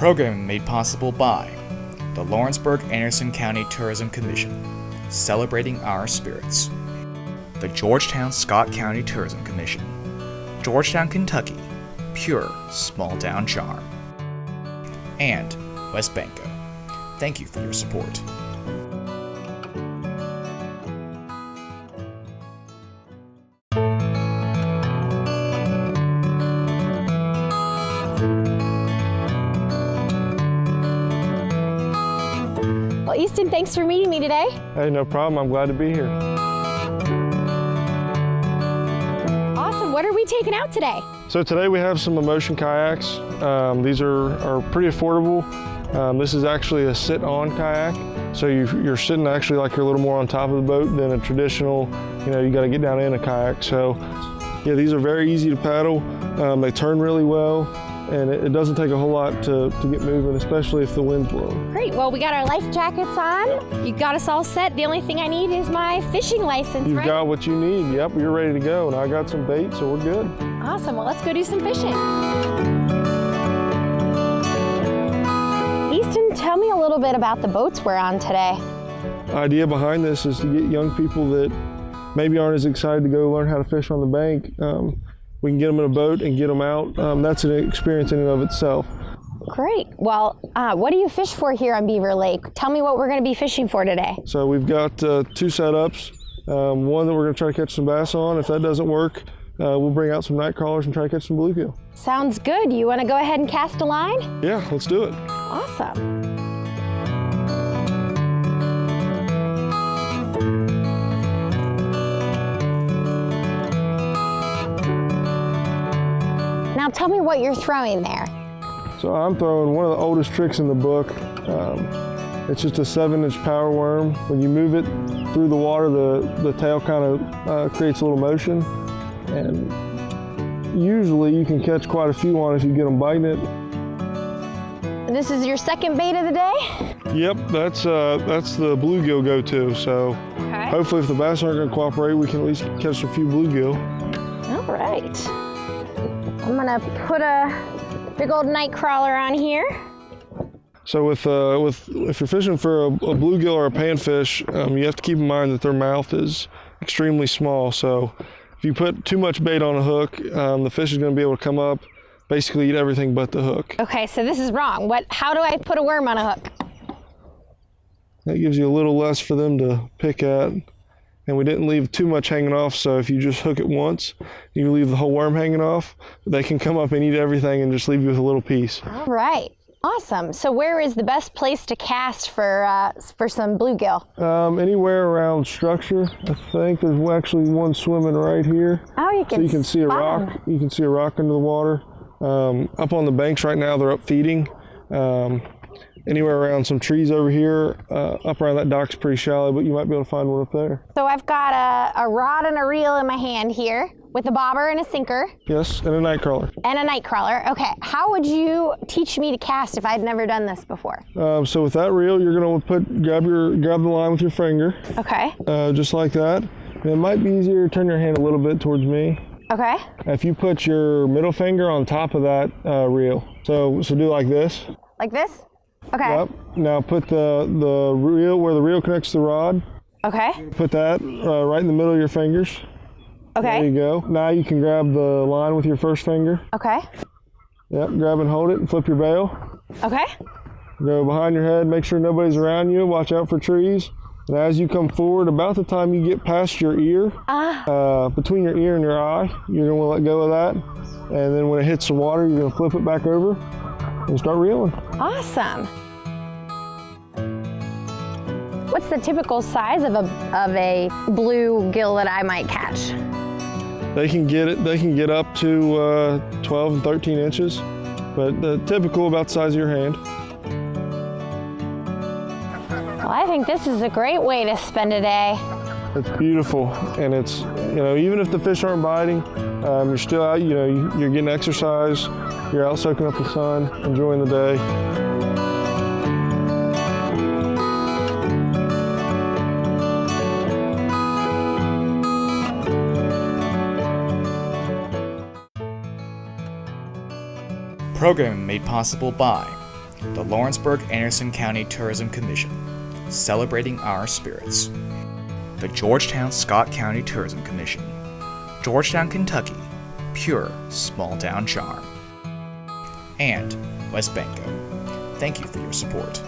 Programming made possible by the Lawrenceburg-Anderson County Tourism Commission, celebrating our spirits. The Georgetown-Scott County Tourism Commission, Georgetown, Kentucky, pure small-town charm. And West Banco. Thank you for your support. Well, Easton, thanks for meeting me today. Hey, no problem. I'm glad to be here. Awesome. What are we taking out today? So today we have some Emotion kayaks. These are pretty affordable. This is actually a sit-on kayak. So you're sitting actually like you're a little more on top of the boat than a traditional, you got to get down in a kayak. So yeah, these are very easy to paddle. They turn really well. And it doesn't take a whole lot to get moving, especially if the wind's blowing. Great, well, we got our life jackets on. You got us all set. The only thing I need is my fishing license, You've right? got what you need. Yep, you're ready to go. And I got some bait, so we're good. Awesome, well, let's go do some fishing. Easton, tell me a little bit about the boats we're on today. The idea behind this is to get young people that maybe aren't as excited to go learn how to fish on the bank. We can get them in a boat and get them out. That's an experience in and of itself. Great. Well, what do you fish for here on Beaver Lake? Tell me what we're going to be fishing for today. So we've got two setups. One that we're going to try to catch some bass on. If that doesn't work, we'll bring out some night crawlers and try to catch some bluegill. Sounds good. You want to go ahead and cast a line? Yeah, let's do it. Awesome. Now tell me what you're throwing there. So I'm throwing one of the oldest tricks in the book. It's just a 7-inch power worm. When you move it through the water, the tail kind of creates a little motion. And usually you can catch quite a few on if you get them biting it. This is your second bait of the day? Yep, that's the bluegill go-to. So hopefully if the bass aren't gonna cooperate, we can at least catch a few bluegill. All right. I'm gonna put a big old night crawler on here. So if you're fishing for a bluegill or a panfish, you have to keep in mind that their mouth is extremely small. So if you put too much bait on a hook, the fish is going to be able to come up, basically eat everything but the hook. Okay, so this is wrong. How do I put a worm on a hook? That gives you a little less for them to pick at. And we didn't leave too much hanging off, so if you just hook it once, you leave the whole worm hanging off, they can come up and eat everything and just leave you with a little piece. All right, awesome. So where is the best place to cast for some bluegill? Anywhere around structure. I think there's actually one swimming right here. Oh, you can So you can see a rock. them. You can see a rock under the water. Up on the banks right now, they're up feeding. Anywhere around some trees over here, up around that dock's pretty shallow, but you might be able to find one up there. So I've got a rod and a reel in my hand here with a bobber and a sinker. Yes, and a night crawler. And a night crawler. Okay, how would you teach me to cast if I'd never done this before? So with that reel, you're going to grab the line with your finger. Okay. Just like that. And it might be easier to turn your hand a little bit towards me. Okay. If you put your middle finger on top of that reel. So do like this. Like this? Okay. Yep. Now put the reel where the reel connects to the rod. Okay. Put that right in the middle of your fingers. Okay. There you go. Now you can grab the line with your first finger. Okay. Yep, grab and hold it and flip your bail. Okay. Go behind your head, make sure nobody's around you, watch out for trees. And as you come forward, about the time you get past your ear, between your ear and your eye, you're gonna let go of that. And then when it hits the water, you're gonna flip it back over and start reeling. Awesome. What's the typical size of a bluegill that I might catch? They can get up to 12 and 13 inches, but the typical about the size of your hand. Well, I think this is a great way to spend a day. It's beautiful, and it's, even if the fish aren't biting, you're still out, you're getting exercise, you're out soaking up the sun, enjoying the day. Programming made possible by the Lawrenceburg-Anderson County Tourism Commission, celebrating our spirits. The Georgetown-Scott County Tourism Commission, Georgetown, Kentucky, pure small-town charm. And West Banco. Thank you for your support.